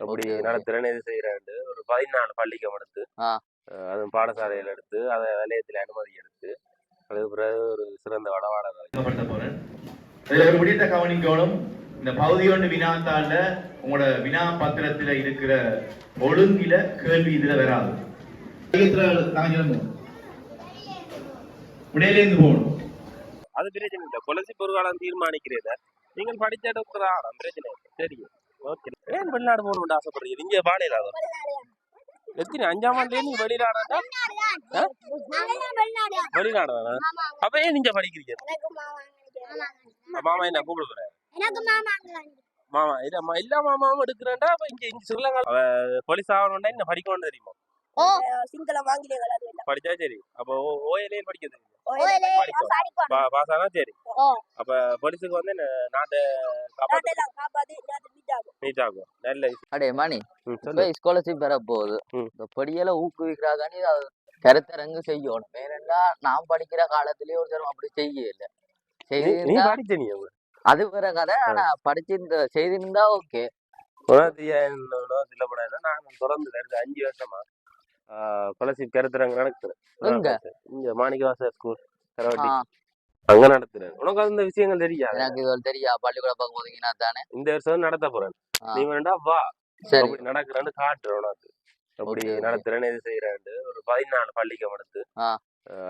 அப்படி நடத்துறேன்னு இது செய்யறேன் ஒரு 14 பள்ளிக்கம் எடுத்து அதுவும் பாடசாலையில் எடுத்து அதை நிலையத்தில் அனுமதி எடுத்து அதுக்கு பிறகு ஒரு சிறந்த வடவாளர் போறேன். இதுல ஒரு விடயத்தை கவனிக்கணும். இந்த பகுதி ஒன்று வினாத்தால உங்களோட வினா பத்திரத்துல இருக்கிற ஒழுங்கில கேள்வி இதுல வராது. விடையிலேருந்து போகணும். அது பிரச்சனை இல்லை. கொலசி பொருளாளம் தீர்மானிக்கிறத நீங்கள் படிச்ச டாக்டர் ஆகலாம், பிரச்சனை இல்லை. சரி, ஓகே. ஏன் வெளிநாடு போகணும்னு ஆசைப்படுறீங்க? இங்கே வாழையில எத்தனை 5ஆம் ஆண்டுல நீங்க வெளிநாடா? வெளிநாடு அப்ப ஏன் நீங்க படிக்கிறீங்க? மாமா என்ன கூப்பிடுறேன் மாமா இல்ல எல்லா மாமாவும் எடுக்கிறேன்டா. அப்ப இங்க ஸ்ரீலங்கா போலீஸ் ஆகணும்டா என்ன படிக்கணும் தெரியுமா? படிச்சா சரி. அப்ப ஓஎல்ஏ படிக்க தெரியும், பாஸ் ஆனா சரி. அப்ப போலீஸுக்கு வந்து நாட்டை நீட் ஆகும். நல்ல அடே மணி ஸ்காலர்ஷிப் பெற போகுது. இந்த படியெல்ல ஊக்குவிக்கிறாங்கன்னு கருத்தரங்கு செய்யணும். ஏனென்றா நான் படிக்கிற காலத்திலேயே ஒரு தரம் அப்படி செய்யல. அது வேற கதை. ஆனா படிச்சிருந்த செய்திருந்தா ஓகே. நான் தொடர்ந்து 5 வருஷமா ஸ்காலர்ஷிப் கருத்தரங்கு நடத்துறேன். இங்க மாணிக்கவாசர் ஸ்கூல் கரவட்டி அங்க நடத்துறேன். உனக்கு அந்த விஷயங்கள் தெரியாது? எனக்கு இது தெரியா. பள்ளிக்கூட போதுங்கன்னா தானே இந்த வருஷம் நடத்த போறேன். நீ வேண்டா வா, அப்படி நடக்கிறேன்னு காட்டுறேன். உனக்கு அப்படி நடத்துறேன்னு இது செய்யறேன் ஒரு 14 பள்ளிக்கம் எடுத்து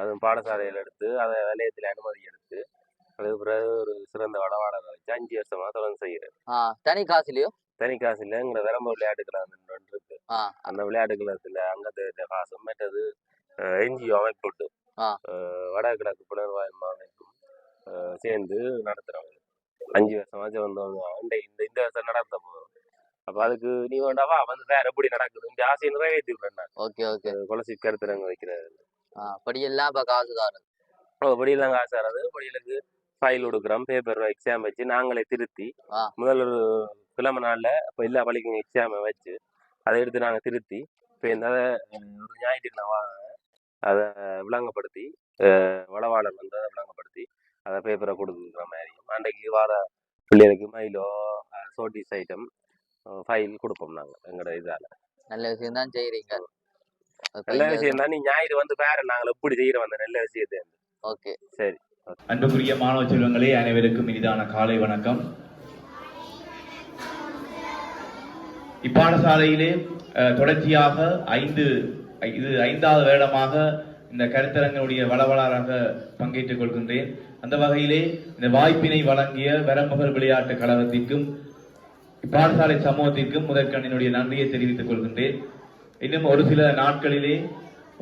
அதுவும் பாடசாலையில் எடுத்து அதை நிலையத்தில் அனுமதி எடுத்து அதுக்கு பிறகு ஒரு சிறந்த வடவாளர் வச்சு 5 வருஷமா தொடர்ந்து செய்யறேன். தனி காசுலயோ? தனி காசு இல்ல, எங்களை விளம்ப விளையாட்டுக்கலாம் இருக்கு. அந்த விளையாட்டுகளத்துல அங்கத்த காசும் மற்றது என்ஜிஓ அமைப்பு வடகிழக்கு புனர்வாழ்வு அமைப்பும் சேர்ந்து நடத்துறவங்க 5 வருஷமாச்சும் வந்தவங்க. இந்த வருஷம் நடத்த போறோம். அப்ப அதுக்கு நீ வேண்டாவா வந்து வேற எப்படி நடக்குது இந்த ஆசையை நிறைவேற்றி விடுறேன். கொலசி கருத்துறங்க வைக்கிறது படியெல்லாம் இப்ப காசுதாரு. படியெல்லாம் காசு ஆறது. படிகளுக்கு ஃபைல் கொடுக்குறோம், பேப்பர் எக்ஸாம் வச்சு நாங்களே திருத்தி முதல் ஒரு கிழமை நாள்ல இப்போ எல்லா பள்ளிக்கும் எக்ஸாமை வச்சு அதை எடுத்து நாங்கள் திருத்தி இப்போ இந்த ஒரு ஞாயிற்றுக்கிழமை அதை விளங்கப்படுத்தி வடவாளர் வந்து அதை விளங்கப்படுத்தி அதை பேப்பரை கொடுக்குற மாதிரியும் அன்றைக்கு வார பிள்ளைகளுக்கு மயிலோ சோட்டிஸ் ஐட்டம் ஃபைல் கொடுப்போம் நாங்கள் எங்களோட இதால. நல்ல விஷயம் தான் செய்யறீங்க. நல்ல விஷயம் தான். நீ ஞாயிறு வந்து வேற நாங்கள் எப்படி செய்யற வந்த நல்ல விஷயத்தை. ஓகே, சரி. அன்புக்குரிய மாணவ செல்வங்களே, அனைவருக்கும் இனிதான காலை வணக்கம். இப்பாடசாலையிலே தொடர்ச்சியாக 5வது வருடமாக இந்த கருத்தரங்களுடைய வளவளாராக பங்கேற்றுக் கொள்கின்றேன். அந்த வகையிலே இந்த வாய்ப்பினை வழங்கிய வரம்பகர் விளையாட்டு கழகத்திற்கும் இப்பாடசாலை சமூகத்திற்கும் முதற்கண்ணினுடைய நன்றியை தெரிவித்துக் கொள்கின்றேன். இன்னும் ஒரு சில நாட்களிலே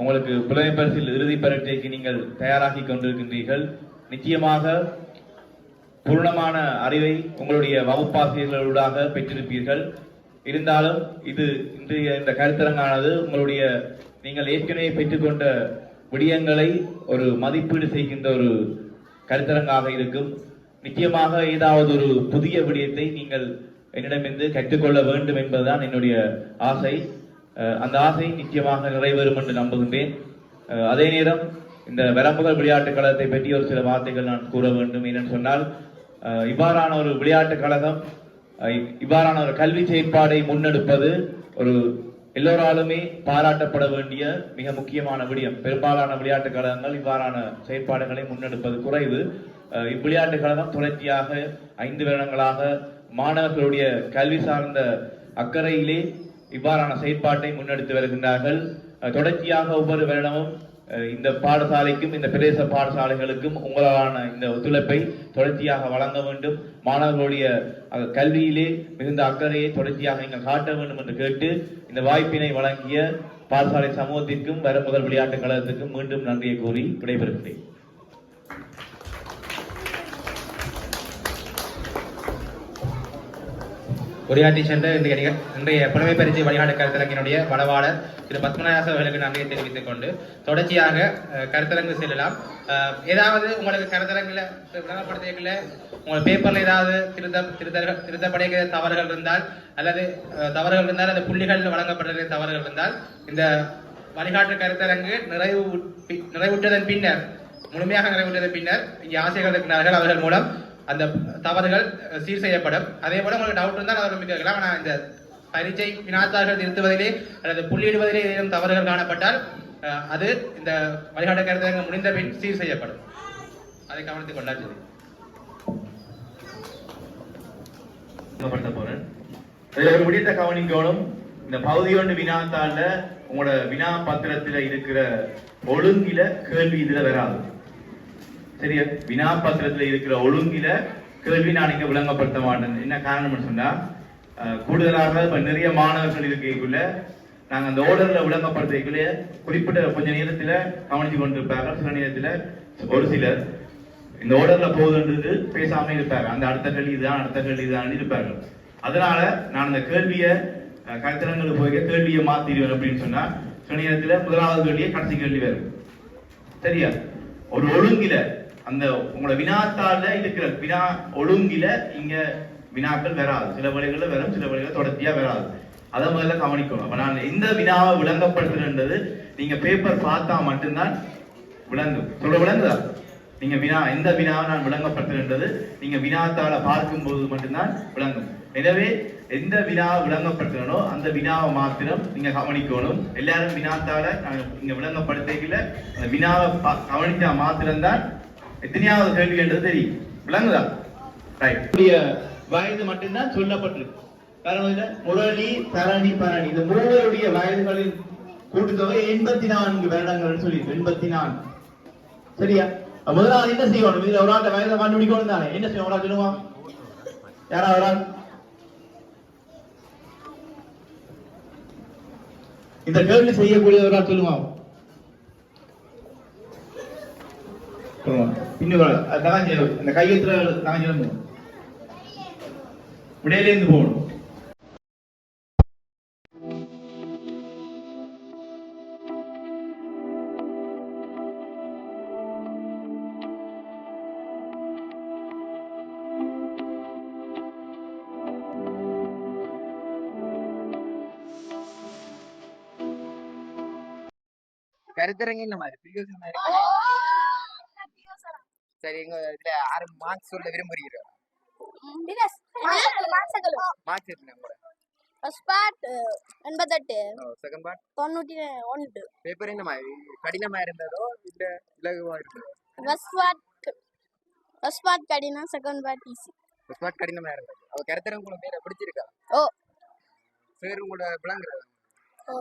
உங்களுக்கு புலமை பரிசில் இறுதி பரீட்சைக்கு நீங்கள் தயாராகி கொண்டிருக்கின்றீர்கள். நிச்சயமாக பூர்ணமான அறிவை உங்களுடைய வகுப்பாசிரியர்களூடாக பெற்றிருப்பீர்கள். இருந்தாலும் இது இன்றைய இந்த கருத்தரங்கானது உங்களுடைய நீங்கள் ஏற்கனவே பெற்றுக்கொண்ட விடயங்களை ஒரு மதிப்பீடு செய்கின்ற ஒரு கருத்தரங்காக இருக்கும். நிச்சயமாக ஏதாவது ஒரு புதிய விடயத்தை நீங்கள் என்னிடமிருந்து கற்றுக்கொள்ள வேண்டும் என்பதுதான் என்னுடைய ஆசை. அந்த ஆசை நிச்சயமாக நிறைவேறும் என்று நம்புகின்றேன். அதே நேரம் இந்த வரம்புகள் விளையாட்டு கழகத்தை பற்றி ஒரு சில வார்த்தைகள் நான் கூற வேண்டும். என்னென்னு சொன்னால், இவ்வாறான ஒரு விளையாட்டு கழகம், இவ்வாறான ஒரு கல்வி செயற்பாடை முன்னெடுப்பது ஒரு எல்லோராலுமே பாராட்டப்பட வேண்டிய மிக முக்கியமான விடயம். பெரும்பாலான விளையாட்டு கழகங்கள் இவ்வாறான செயற்பாடுகளை முன்னெடுப்பது குறைவு. இவ்விளையாட்டு கழகம் தொடர்ச்சியாக 5 வருடங்களாக மாணவர்களுடைய கல்வி சார்ந்த அக்கறையிலே இவ்வாறான செயற்பாட்டை முன்னெடுத்து வருகின்றார்கள். தொடர்ச்சியாக ஒவ்வொரு வருடமும் இந்த பாடசாலைக்கும் இந்த பிரதேச பாடசாலைகளுக்கும் உங்களான இந்த ஒத்துழைப்பை தொடர்ச்சியாக வழங்க வேண்டும். மாணவர்களுடைய கல்வியிலே மிகுந்த அக்கறையை தொடர்ச்சியாக நீங்கள் காட்ட வேண்டும் என்று கேட்டு இந்த வாய்ப்பினை வழங்கிய பாடசாலை சமூகத்திற்கும் வரம்புகள் விளையாட்டு கழகத்திற்கும் மீண்டும் நன்றியை கூறி விடைபெறுகிறேன். உரையாற்றி சென்ற இன்றைய புலமை பரிசு வழிகாட்டு கருத்தரங்கினுடைய வடவாளர் திரு பத்மநாயகம் அவர்களுக்கு நன்றியை தெரிவித்துக் கொண்டு தொடர்ச்சியாக கருத்தரங்கு செல்லலாம். ஏதாவது உங்களுக்கு கருத்தரங்கில் விளங்கப்படுத்தியல உங்கள் பேப்பர்ல ஏதாவது திருத்தப்படைய தவறுகள் இருந்தால் அல்லது அந்த புள்ளிகள் வழங்கப்பட்ட தவறுகள் இருந்தால் இந்த வழிகாட்டு கருத்தரங்கு நிறைவுற்றதன் பின்னர் முழுமையாக நிறைவுற்றதன் பின்னர் இங்கே ஆசிரியர்கள் இருக்கிறார்கள். அவர்கள் மூலம் அந்த தவறுகள் சீர் செய்யப்படும். அதே போல உங்களுக்கு டவுட் இருந்தால் அவர் கேட்கலாம். ஆனால் இந்த பரீட்சை வினாத்தாள்கள் திருத்துவதிலே அல்லது புள்ளியிடுவதிலே ஏதேனும் தவறுகள் காணப்பட்டால் அது இந்த வழிகாட்டு கருத்தரங்கம் முடிந்த பின் சீர் செய்யப்படும். அதை கவனித்துக் கொண்டால் சரி. போறேன் ஒரு விடயத்தை கவனிக்கணும். இந்த பகுதி ஒன்று வினாத்தாள்ல உங்களோட வினா பத்திரத்துல இருக்கிற ஒழுங்கில கேள்வி இதுல வராது. சரியா? வினா பத்திரத்துல இருக்கிற ஒழுங்கில கேள்வி நான் இங்க விளங்கப்படுத்த மாட்டேன். என்ன காரணம்னு சொன்னா கூடுதலாக இப்ப நிறைய மாணவர்கள் இருக்கைக்குள்ள நாங்க அந்த ஓர்டர்ல விளங்கப்படுத்தக்குள்ள குறிப்பிட்ட கொஞ்ச நேரத்துல கவனிச்சு கொண்டிருப்பார்கள். சில நேரத்துல ஒரு சிலர் இந்த ஓர்டர்ல போகுதுன்றது பேசாம இருப்பாங்க. அந்த அடுத்த கேள்வி இதுதான், அடுத்த கேள்வி இதுதான் இருப்பார்கள். அதனால நான் அந்த கேள்வியை கருத்தரங்களுக்கு போய் கேள்வியை மாத்திடுவேன் அப்படின்னு சொன்னா சில நேரத்துல முதலாவது கேள்வியை கடைசி கேள்வி வரும். சரியா? ஒரு ஒழுங்கில அந்த உங்களோட வினாத்தால இருக்கிற வினா ஒழுங்கில இங்க வினாக்கள் வராது. சில வழிகளில் வரும், சில வழிகளில் தொடர்ச்சியா வராது. அதை முதல்ல கவனிக்கணும். அப்ப நான் எந்த வினாவை விளங்கப்படுத்துறது நீங்க பேப்பர் பார்த்தா மட்டும்தான் விளங்கும். சொல்ல விளங்குதா? நீங்க வினா எந்த வினாவை நான் விளங்கப்படுத்துறது நீங்க வினாத்தால பார்க்கும் போது மட்டும்தான் விளங்கும். எனவே எந்த வினாவை விளங்கப்படுத்தனோ அந்த வினாவை மாத்திரம் நீங்க கவனிக்கணும். எல்லாரும் வினாத்தால நீங்க விளங்கப்படுத்தல அந்த வினாவை கவனிச்சா மாத்திரம்தான் எத்தனையாவது கேள்வி என்றது தெரியும். விளங்குதா? வயது மட்டும்தான் சொல்லப்பட்டிருக்கு. காரணம் முரளி, தரணி, பரணி இந்த மூவருடைய வயதுகளின் கூட்டுத்தொகை 84 வருடங்கள் சொல்லி 84. சரியா? முதலாவது என்ன செய்யணும்? இதுல ஒரு ஆள் வயதை கண்டுபிடிக்கணும் தானே. என்ன செய்யணும்? ஒரு ஆள் சொல்லுவான். யாராவது ஒரு ஆள் இந்த கேள்வி செய்யக்கூடிய ஒரு ஆள் சொல்லுவான். இன்னும் அந்த கையெழுத்துல நான் சொல்லணும். விடையிலேருந்து போகணும். கருத்தரங்க இந்த மாதிரி சரி. எங்க இதுல 6 மார்க்ஸ் சொல்ல விரும்புறீங்க? மார்க்ஸ் எத்தனை கூட? First part 88, second part 91. Paper என்ன மாதிரி கடினமா இருந்ததோ இல்ல இலகுவா இருந்ததோ? ஃபர்ஸ்ட் பார்ட் கடினம், second part easy. First part கடினமா இருந்தது. அவ கருத்தரங்க கூட பேர பிடிச்சிருக்கா? ஓ. பேர் கூட விளங்குறது? ஓ.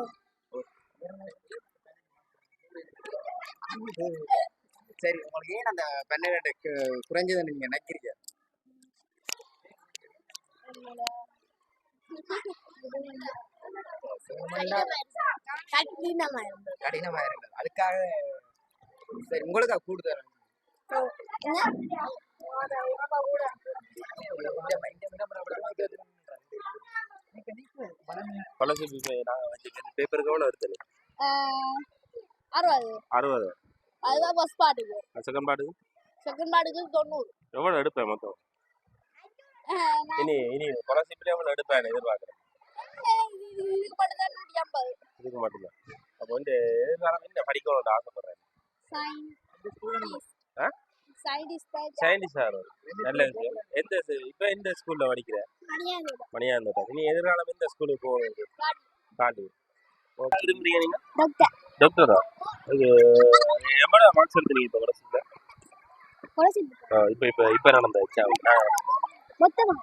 சரி, உங்களுக்கு ஏன் அந்த 12 குறைஞ்சதுன்னு நீங்க நினைக்கிறீங்க? கடினமா இருந்தது அதுக்காக. சரி, உங்களுக்கு கூடுதல் பேப்பருக்கு எவ்வளவு எடுத்தது? 60. அதுதான் ஃபர்ஸ்ட் பார்ட்டுக்கு. செகண்ட் பார்ட்டுக்கு? செகண்ட் பார்ட்டுக்கு 90. எவ்வளவு எடுப்பேன் மொத்தம்? இனி ஸ்காலர்ஷிப்ல எவ்வளவு எடுப்பேன் எதிர்பார்க்கிறேன்? இதுக்கு மட்டும் தான் 150. இதுக்கு மட்டும்தான். அப்போ வந்து எதிர்காலம் என்ன படிக்கணும்னு ஆசைப்படுறேன்? சயின்டிஸ்ட். நல்ல விஷயம். எந்த ஸ்கூல்ல படிக்கிற? மணியாந்தோட்டம். இனி எதிர்காலம் எந்த ஸ்கூலுக்கு போகணும்? காட்டு. விரும்புறீங்க நீங்க? டாக்டரா? எவ்வளவு மார்க்ஸ் எடுத்தீங்க இப்போ கடைசியில? இப்ப நடந்த எக்ஸாம் மொத்தமா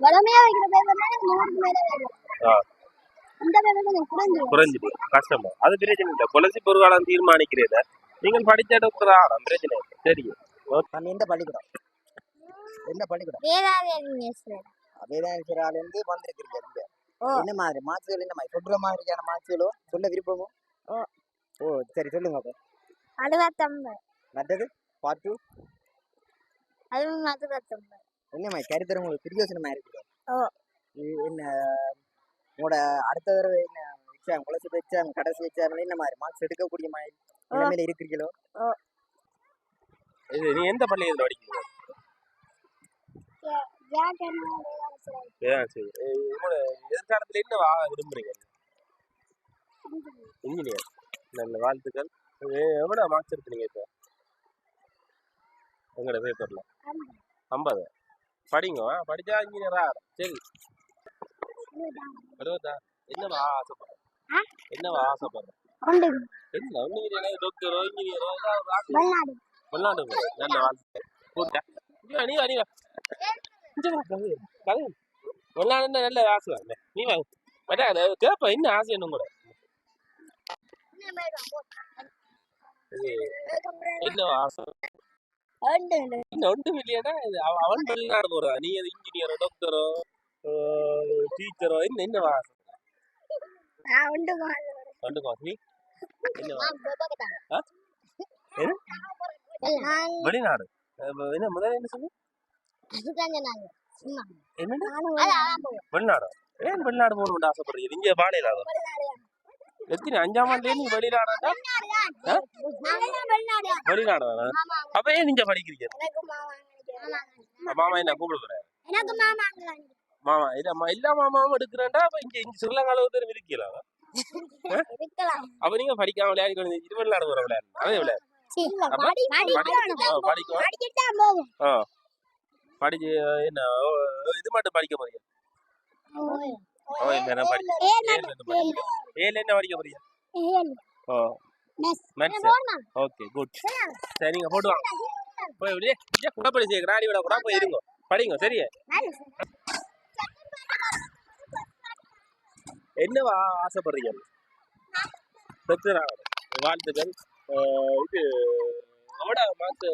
வளமையா வைக்கிற பேப்பர்னா 100க்கு மேல வரும். இந்த பேப்பர் கொஞ்சம் குறைஞ்சிது. கஷ்டமா? அது பிரச்சனை இல்லை. ஸ்காலர்ஷிப் ஒரு காலம் தீர்மானிக்கிறத நீங்கள் படிச்ச டாக்டர் ஆகலாம். பிரச்சனை இல்லை. தெரியும். எந்த பள்ளிக்கூடம்? வேதாந்தேஸ்வரால இருந்து வந்திருக்கிறீங்க. என்ன மாதிரி மார்க்ஸ்கள்? என்ன மாதிரி சொல்ற மாதிரியான மார்க்ஸ்களோ சொல்ல விருப்பமோ? ஓ சரி, சொல்லுங்க. அப்போ 69. மற்றது பார்ட் 2 அதுவும் 69. என்ன மாதிரி கருத்தர உங்களுக்கு பிரியோசனமா இருக்குது? என்ன உங்களோட அடுத்த தடவை என்ன எக்ஸாம், ஸ்காலர்ஷிப் எக்ஸாம், கடைசி எக்ஸாம்ல என்ன மாதிரி மார்க்ஸ் எடுக்கக்கூடிய மாதிரி நிலைமையில இருக்கிறீங்களோ? நீ எந்த பள்ளியில் படிக்கிறீங்க? எதிர்காலத்துல என்ன விரும்புறீங்க? இன்ஜினியர். நல்ல வாழ்த்துக்கள். எவ்வளவு மார்க்ஸ் எடுத்தீங்க இப்போ உங்களோட பேப்பர்ல? 50. படிங்க படிச்சா இன்ஜினியரா சரி படுவதா என்னவா ஆசைப்படுற என்னவா ஆசைப்படுற என்ன ஒண்ணு டாக்டரோ இன்ஜினியரோ வெளிநாடு நல்ல வாழ்க்கை கூட்டா நீ வா வெளிநாடு நல்ல ஆசை நீ வா கேப்ப என்ன ஆசை என்ன கூட என்ன ஆசை ஒன்றும் இல்லையாடா அவன் வெளிநாடு போறா நீ அது இன்ஜினியரோ டாக்டரோ டீச்சரோ என்ன ஆசை நீ வெளிநாடு என்ன முதல்ல என்ன சொல்லு வெளிநாடு ஏன் வெளிநாடு போகணும்னு ஆசைப்படுறீங்க இங்க வாழையிலாத எத்தனை 5ஆம் ஆண்டுல நீ வெளிநாடா வெளிநாடு அப்ப ஏன் நீங்க படிக்கிறீங்க மாமா என்ன கூப்பிடுறேன் மாமா இல்ல எல்லா மாமாவும் எடுக்கிறேன்டா அப்ப இங்க ஸ்ரீலங்கால ஒருத்தர் இருக்கலாம் அப்ப நீங்க படிக்காம விளையாடி வெளிநாடு போற விளையாடு அதே விளையாடு படிச்சு என்ன இது மட்டும் படிக்க போறீங்க என்ன படிக்க போறீங்க ஓகே குட் சரி நீங்க போட்டு வாங்க போய் இப்படியே குடப்படி சேர்க்கிறேன் அடி விட கூட போய் இருங்க படிங்க சரியா என்னவா ஆசைப்படுறீங்க வாழ்த்துக்கள் இது எவ்வளோ மாசு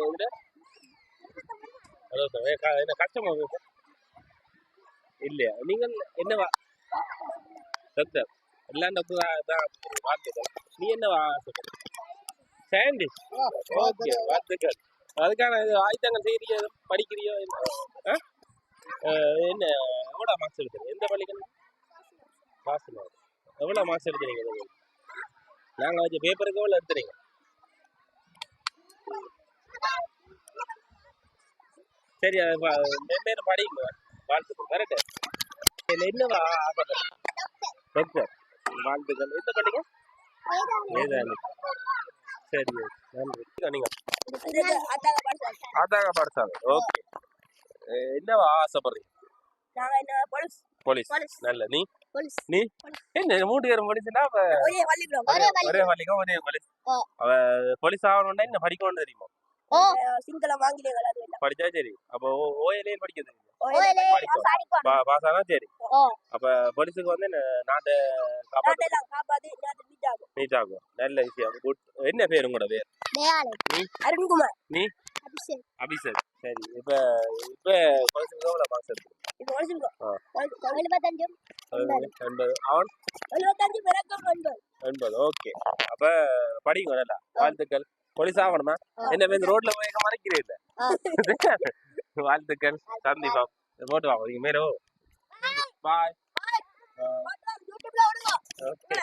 என்ன கஷ்டமா இல்லையா நீங்கள் என்னவா டாக்டர் எல்லாம் டாக்டர் தான் வாழ்த்துக்கள் நீ என்னவா ஆசைப்படுற சயின்டிஸ்ட் ஓகே வாழ்த்துக்கள் அதுக்கான இது ஆயுதங்கள் செய்யறியோ படிக்கிறியோ என்ன எவ்வளோ மார்க்ஸ் எடுக்கிறீங்க எந்த பள்ளிக்கணும் பாஸ் எவ்வளோ மார்க்ஸ் எடுக்கிறீங்க நாங்கள் வச்ச பேப்பருக்கு எவ்வளோ எடுத்துறீங்க சரி பேர் படிங்க வாழ்த்துக்கள் கரெக்டு இதில் என்னவா ஆசைப்படுறேன் டாக்டர் வாழ்த்துக்கள் எந்த பள்ளிங்க சரி நன்றி நீங்கள் ஆதாக பாடசாலை ஓகே என்னவா ஆசைப்படுறீங்க போலீஸ் நல்ல நீ என்ன 3 பேரும் போலீஸ்னா ஒரே பள்ளிக்கும் ஒரே போலீஸ் அவ போலீஸ் ஆகணும்னா என்ன படிக்கணும்னு தெரியுமா சிங்களம் ஆங்கிலம் படிச்சா சரி அப்போ ஓஎல்ஏ படிக்கிறது பாஸ் ஆனா சரி அப்ப போலீஸுக்கு வந்து நாட்டை காப்பாத்து நீட் ஆகும் நல்ல விஷயம் குட் என்ன பேர் உங்களோட பேர் அருண்குமார் நீ அபிஷேக் சரி இப்ப போலீஸுக்கு எவ்வளவு மார்க்ஸ் இருக்கு அவன் 80 ஓகே அப்ப படிங்க நல்லா வாழ்த்துக்கள் போலீஸ் ஆகணுமா என்ன பேருந்து ரோட்ல போய் மறைக்கிறே இல்ல வாழ்த்துக்கள் சந்திப்பா போட்டு வாங்க நீங்க மேலோ பாய் ஓகே